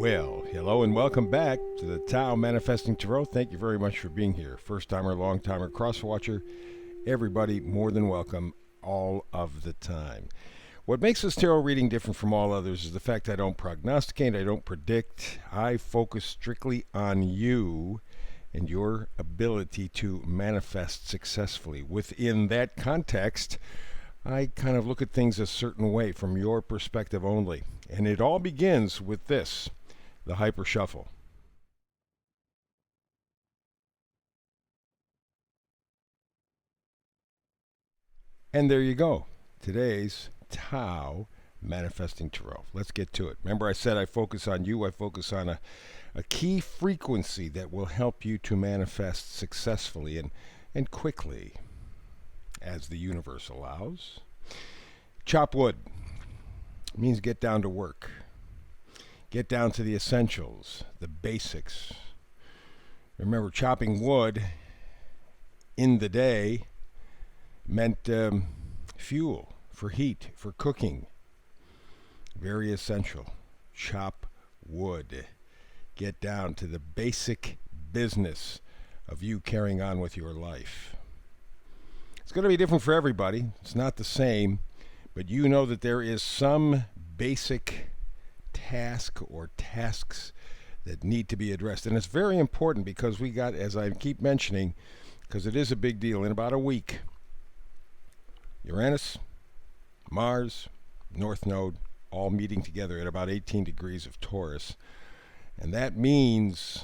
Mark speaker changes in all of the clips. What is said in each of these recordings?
Speaker 1: Well, hello and welcome back to the Tao Manifesting Tarot. Thank you very much for being here. First timer, long timer, cross watcher, everybody more than welcome all of the time. What makes this tarot reading different from all others is the fact I don't prognosticate, I don't predict. I focus strictly on you and your ability to manifest successfully. Within that context, I kind of look at things a certain way from your perspective only. And it all begins with this, the hyper shuffle. And there you go. Today's Tao Manifesting Tarot. Let's get to it. Remember I said I focus on you. I focus on a key frequency that will help you to manifest successfully and quickly as the universe allows. Chop wood means get down to work. Get down to the essentials, the basics. Remember, chopping wood in the day meant fuel for heat, for cooking. Very essential. Chop wood. Get down to the basic business of you carrying on with your life. It's going to be different for everybody. It's not the same, but you know that there is some basic task or tasks that need to be addressed. And it's very important because we got, as I keep mentioning, because it is a big deal, in about a week, Uranus, Mars, North Node, all meeting together at about 18 degrees of Taurus. And that means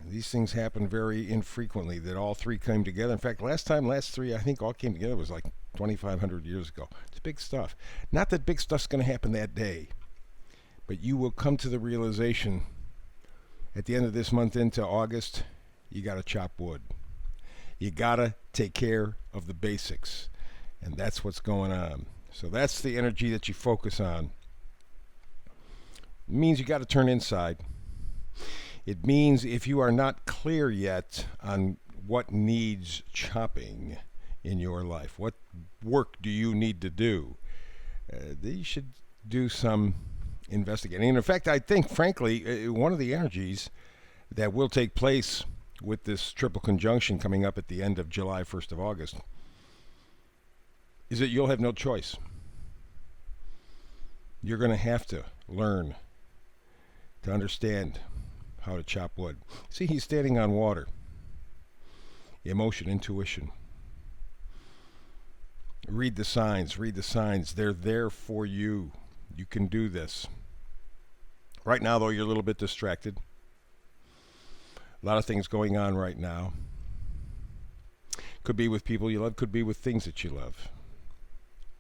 Speaker 1: these things happen very infrequently, that all three came together. In fact, last three, I think all came together was like 2,500 years ago. It's big stuff. Not that big stuff's going to happen that day, but you will come to the realization at the end of this month into August, you got to chop wood. You got to take care of the basics. And that's what's going on. So that's the energy that you focus on. It means you got to turn inside. It means if you are not clear yet on what needs chopping in your life, what work do you need to do, you should do some investigating. And in fact, I think, frankly, one of the energies that will take place with this triple conjunction coming up at the end of July, 1st of August, is that you'll have no choice. You're going to have to learn to understand how to chop wood. See, he's standing on water. Emotion, intuition. Read the signs, read the signs. They're there for you. You can do this. Right now, though, you're a little bit distracted. A lot of things going on right now. Could be with people you love, could be with things that you love.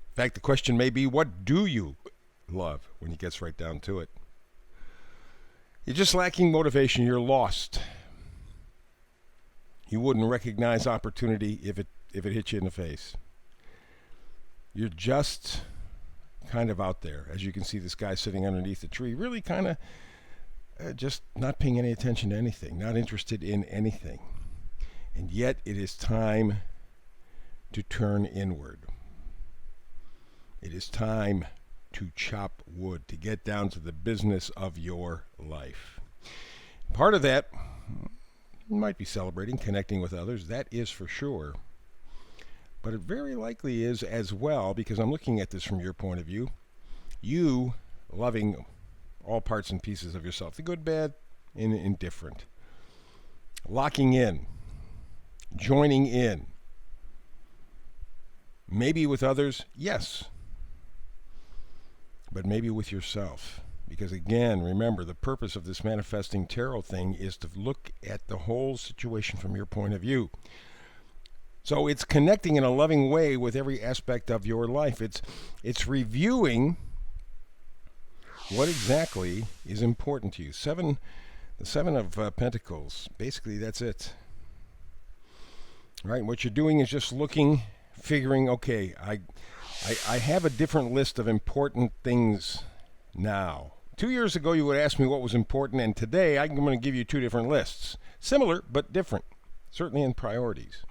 Speaker 1: In fact, the question may be, what do you love when it gets right down to it? You're just lacking motivation. You're lost. You wouldn't recognize opportunity if it hit you in the face. You're just kind of out there. As you can see, this guy sitting underneath the tree, really kind of just not paying any attention to anything, not interested in anything. And yet it is time to turn inward. It is time to chop wood, to get down to the business of your life. Part of that, you might be celebrating, connecting with others, that is for sure. But it very likely is as well, because I'm looking at this from your point of view, you loving all parts and pieces of yourself, the good, bad, and indifferent. Locking in, joining in. Maybe with others, yes. But maybe with yourself. Because again, remember, the purpose of this manifesting tarot thing is to look at the whole situation from your point of view. So it's connecting in a loving way with every aspect of your life. It's reviewing what exactly is important to you. The Seven of Pentacles, basically that's it. Right? What you're doing is just looking, figuring, okay, I have a different list of important things now. 2 years ago, you would ask me what was important, and today I'm going to give you two different lists. Similar, but different, certainly in priorities.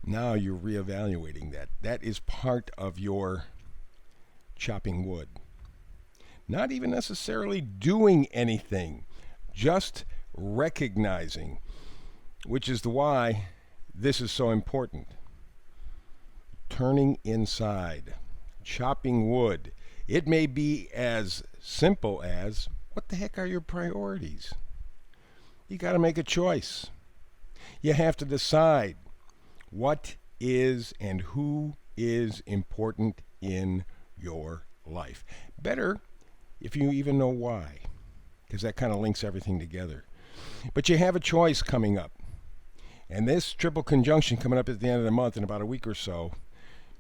Speaker 1: Now you're reevaluating that. That is part of your chopping wood. not even necessarily doing anything, just recognizing, which is the why this is so important. Turning inside, chopping wood. It may be as simple as, what the heck are your priorities? You got to make a choice. You have to decide what is and who is important in your life. Better if you even know why, because that kind of links everything together. But you have a choice coming up. And this triple conjunction coming up at the end of the month in about a week or so,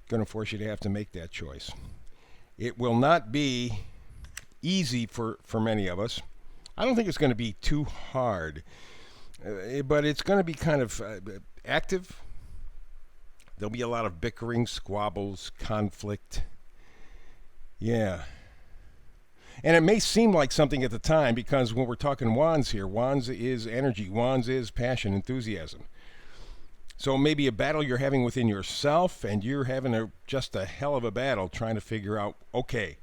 Speaker 1: going to force you to have to make that choice. It will not be easy for many of us. I don't think it's going to be too hard, but it's going to be kind of active. There'll be a lot of bickering, squabbles, conflict. Yeah. And it may seem like something at the time, because when we're talking wands here, wands is energy, wands is passion, enthusiasm. So maybe a battle you're having within yourself, and you're having just a hell of a battle trying to figure out, okay,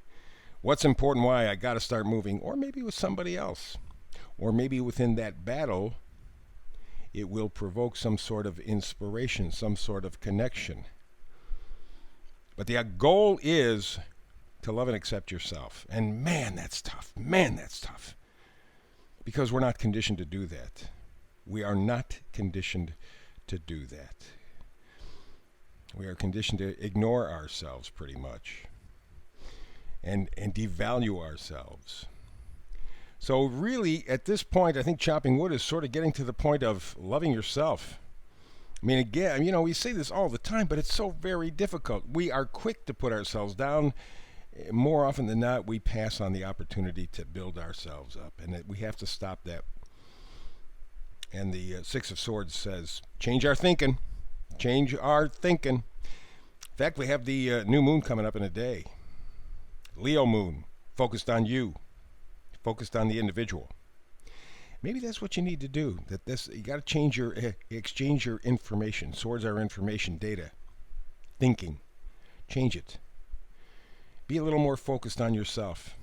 Speaker 1: what's important, why I got to start moving, or maybe with somebody else. Or maybe within that battle, it will provoke some sort of inspiration, some sort of connection. But the goal is to love and accept yourself. And man, that's tough. Man, that's tough. Because we're not conditioned to do that. We are not conditioned to do that. We are conditioned to ignore ourselves pretty much. And devalue ourselves. So really, at this point, I think chopping wood is sort of getting to the point of loving yourself. I mean, again, we say this all the time, but it's so very difficult. We are quick to put ourselves down. More often than not, we pass on the opportunity to build ourselves up, and we have to stop that. And the Six of Swords says, change our thinking. Change our thinking. In fact, we have the new moon coming up in a day. Leo moon, focused on you, focused on the individual. Maybe that's what you need to do. You got to exchange your information. Swords are information, data, thinking. Change it. Be a little more focused on yourself,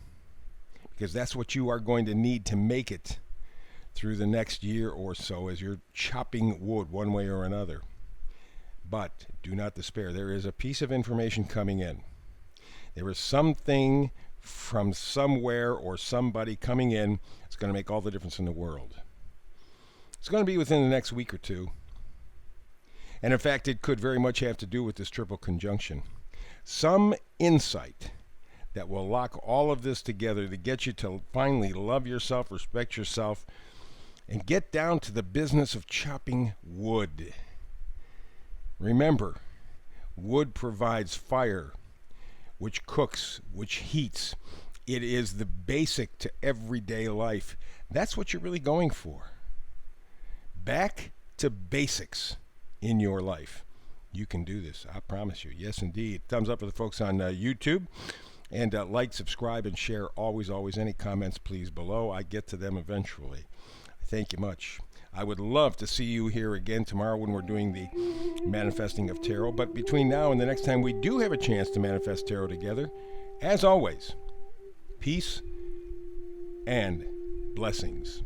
Speaker 1: because that's what you are going to need to make it through the next year or so as you're chopping wood one way or another. But do not despair. There is a piece of information coming in. There is something from somewhere or somebody coming in that's going to make all the difference in the world. It's going to be within the next week or two. And in fact, it could very much have to do with this triple conjunction. Some insight that will lock all of this together to get you to finally love yourself, respect yourself, and get down to the business of chopping wood. Remember, wood provides fire, which cooks, which heats. It is the basic to everyday life. That's what you're really going for. Back to basics in your life. You can do this. I promise you. Yes, indeed. Thumbs up for the folks on YouTube. And like, subscribe, and share. Always, always. Any comments, please, below. I get to them eventually. Thank you much. I would love to see you here again tomorrow when we're doing the manifesting of tarot. But between now and the next time we do have a chance to manifest tarot together, as always, peace and blessings.